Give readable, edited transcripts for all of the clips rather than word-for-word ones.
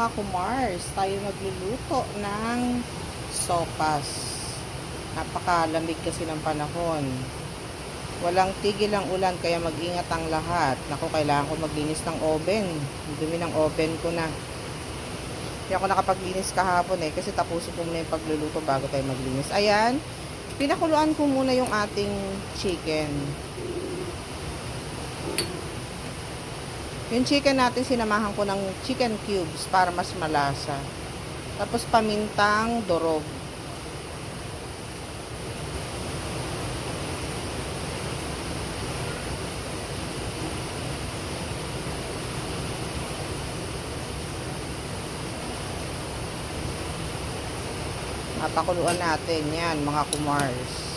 mga kumars, tayo magluluto ng sopas. Napakalamig kasi ng panahon. Walang tigil ang ulan kaya mag-ingat ang lahat. Naku, kailangan ko maglinis ng oven. Ang dumi ng oven ko na. Hindi ako nakapaglinis kahapon kasi tapusin ko muna yung pagluluto bago tayo maglinis. Ayan, pinakuluan ko muna yung ating chicken. Yung chicken natin, sinamahan ko ng chicken cubes para mas malasa. Tapos pamintang durog. Papakuluan natin yan, mga kumars.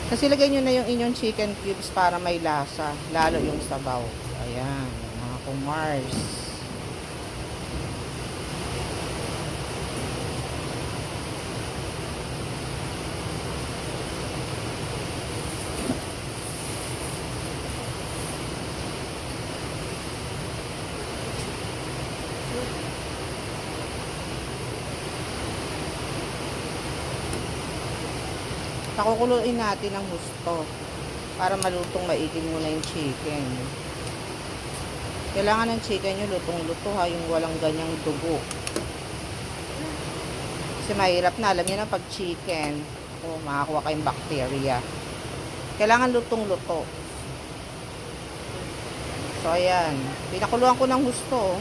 Kasi lagay nyo na yung inyong chicken cubes para may lasa, lalo yung sabaw. Ayan, mga kumars. Pakukuluin natin ng husto para malutong maigi muna yung chicken. Kailangan ng chicken nyo lutong-luto yung walang ganyang dugo. Kasi mahirap na, alam nyo na pag chicken, makakuha kayong bacteria. Kailangan lutong-luto. So ayan, pinakuluan ko ng husto.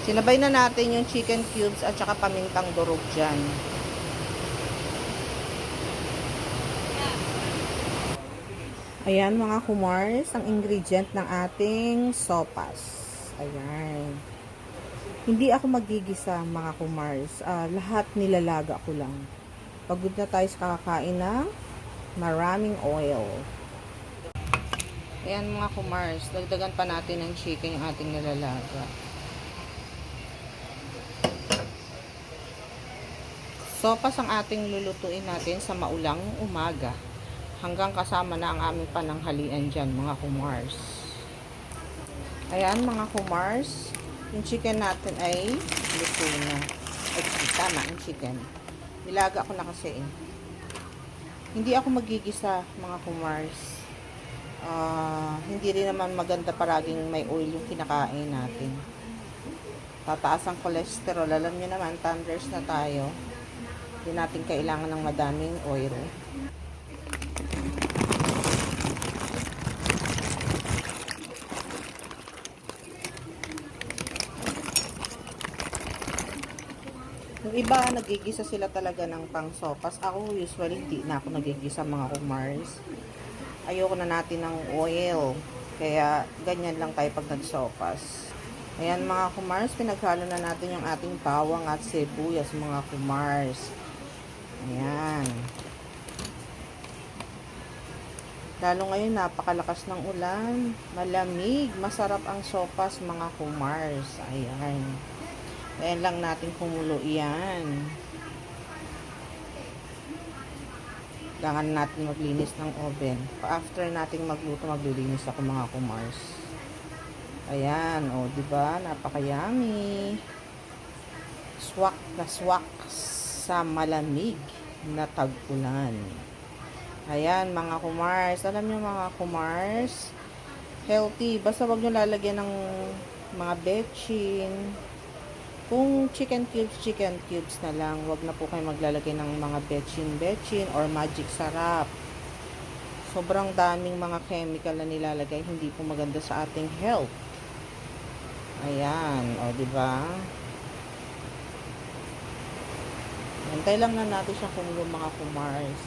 Sinabay na natin yung chicken cubes at saka pamintang durog dyan. Ayan mga kumars, ang ingredient ng ating sopas. Ayan. Hindi ako magigisa mga kumars. Lahat nilalaga ko lang. Pagod na tayo sa kakakain ng maraming oil. Ayan mga kumars, dagdagan pa natin ng chicken yung ating nilalaga. Sopas ang ating lulutuin natin sa maulang umaga. Hanggang kasama na ang aming pananghalian dyan, mga kumars. Ayan, mga kumars. Yung chicken natin ay luto na. Ay, tama, yung chicken. Nilaga ko na kasi Hindi ako magigisa, mga kumars. Hindi rin naman maganda paraging may oil yung kinakain natin. Tataas ang cholesterol. Alam nyo naman, thunders na tayo. Hindi natin kailangan ng madaming oil. Yung iba, nagigisa sila talaga ng pang sopas. Ako, usually, hindi na ako nagigisa, mga kumars. Ayoko na natin ng oil. Kaya, ganyan lang tayo pag nagsopas. Ayan, mga kumars, pinaghalo na natin yung ating bawang at sibuyas, mga kumars. Ayan. Lalo ngayon, napakalakas ng ulan. Malamig. Masarap ang sopas, mga kumars. Ayan. Ayan lang natin kumulo yan. Kailangan natin maglinis ng oven. After natin magluto, maglilinis ako, mga kumars. Ayan. O, diba? Napaka-yummy. Swak na swak sa malamig na tag-ulan. Ayan, mga kumars. Alam nyo, mga kumars, healthy. Basta wag nyo lalagyan ng mga betchin. Kung chicken cubes na lang. Wag na po kayo maglalagay ng mga betchin or magic sarap. Sobrang daming mga chemical na nilalagay. Hindi po maganda sa ating health. Ayan, o, diba? Antay lang na natin siya kumulo, mga kumars.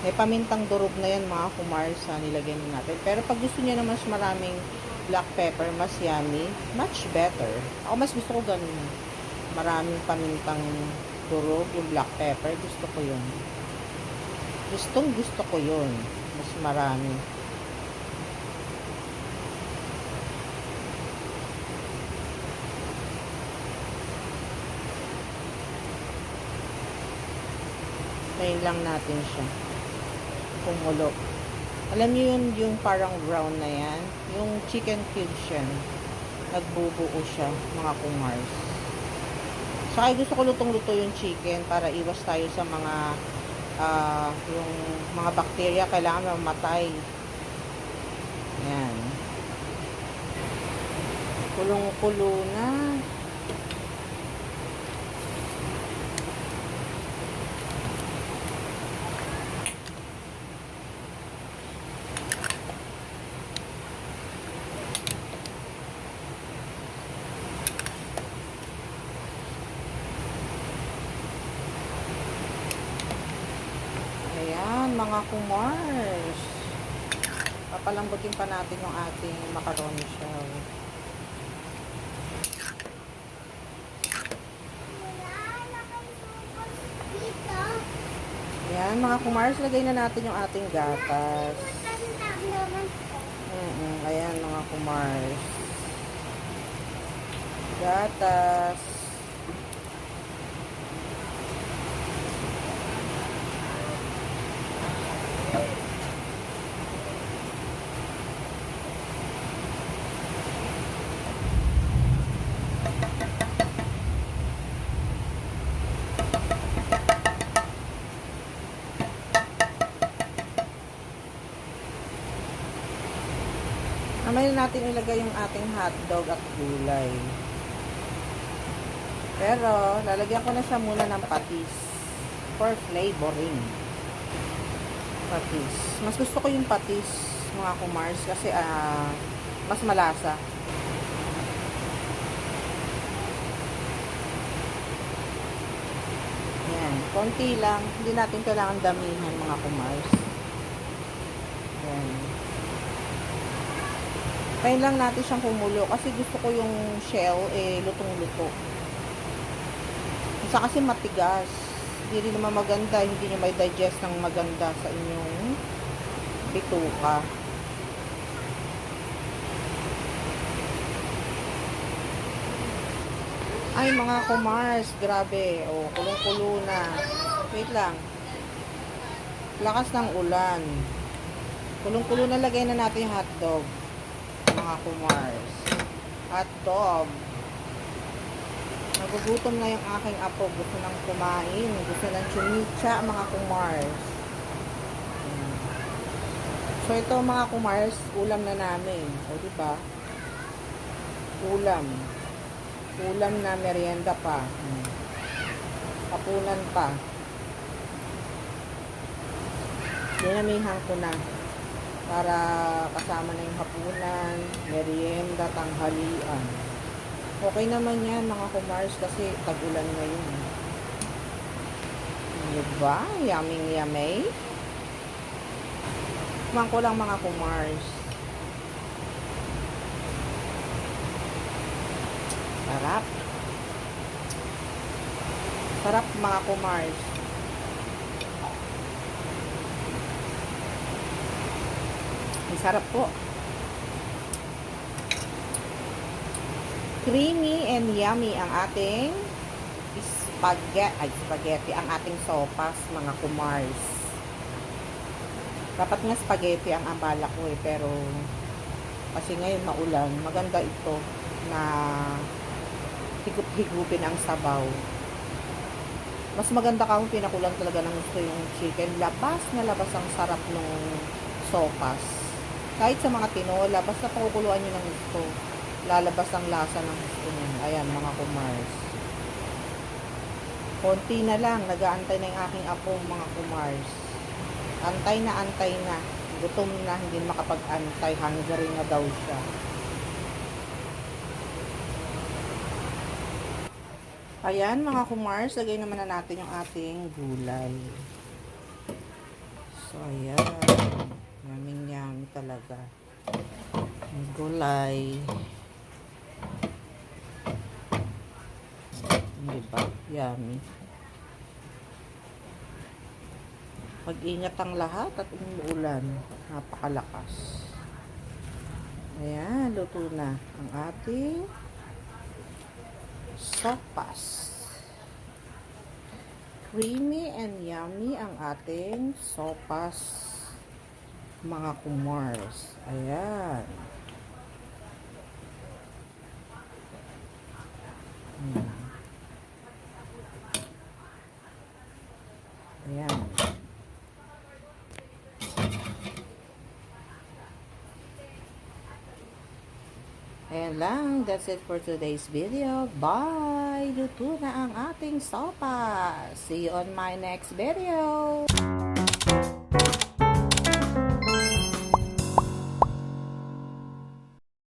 May pamintang durog na yan, mga kumars, nilagay na natin. Pero pag gusto niya na mas maraming black pepper, mas yummy, much better. Ako mas gusto ko ganun. Maraming pamintang durog, yung black pepper, gusto ko yun. Gusto ko yun. Mas marami. Antayin lang natin siya. Kumulo. Alam niyo yun, yung parang brown na yan? Yung chicken cubes yan. Nagbubuo siya, mga kumars. So, ay gusto ko lutong-luto yung chicken para iwas tayo sa mga yung mga bacteria kailangan mamatay. Ayan. Kulong-kulo na. Ayan, mga kumars. Papalambutin pa natin yung ating macaroni shell. Ayan, mga kumars, lagay na natin yung ating gatas. Ayan, mga kumars. Gatas. Mamaya natin ilagay yung ating hotdog at gulay. Pero, lalagyan ko na siya muna ng patis for flavoring. Patis. Mas gusto ko yung patis, mga kumars, kasi mas malasa. Ayan. Konti lang. Hindi natin kailangan damihan, mga kumars. Ayan. Kain lang natin siyang kumulo kasi gusto ko yung shell lutong-luto. Isa kasi matigas. Hindi rin naman maganda, hindi nyo may digest ng maganda sa inyong bituka. Ay mga kumars, grabe. Oh, kulong-kulo na. Wait lang. Lakas ng ulan. Kulong-kulo na, lagay na natin yung hotdog. Mga kumars. Hotdog. Nagugutom na yung aking apo. Gusto nang kumain. Gusto nang chumicha, mga kumars. So, ito mga kumars, ulam na namin. O, diba? Ulam. Ulam na merienda pa. Hapunan pa. Dinamihan ko na. Para kasama na yung hapunan, merienda, tanghalian. Okay naman yan mga kumars kasi tag-ulan ngayon. Diba? Yummy yummy. Kumain ko lang mga kumars. Sarap. Sarap mga kumars. Sarap po. Creamy and yummy ang ating spaghetti, ang ating sopas, mga kumars. Dapat nga spaghetti ang abala ko pero kasi ngayon maulan, maganda ito na higup-higupin ang sabaw. Mas maganda kung pinakulang talaga ng gusto yung chicken. Labas na labas ang sarap ng sopas. Kahit sa mga tinola, basta pakukuluan nyo ng gusto, lalabas ang lasa ng gusto nyo. Ayan, mga kumars. Konti na lang, nag-aantay na yung aking apo, mga kumars. Antay na. Gutom na, hindi makapag-antay. Hungry na daw siya. Ayan, mga kumars, lagay naman na natin yung ating gulay. So, ayan. Yummy talaga. Gulay. Diba? Yummy. Mag-ingat ang lahat at umuulan. Napakalakas. Ayan, luto na ang ating sopas. creamy and yummy ang ating sopas, mga kumars. Ayan. Ayan. Ayan lang. That's it for today's video. Bye! Luto na ang ating sopa. See you on my next video.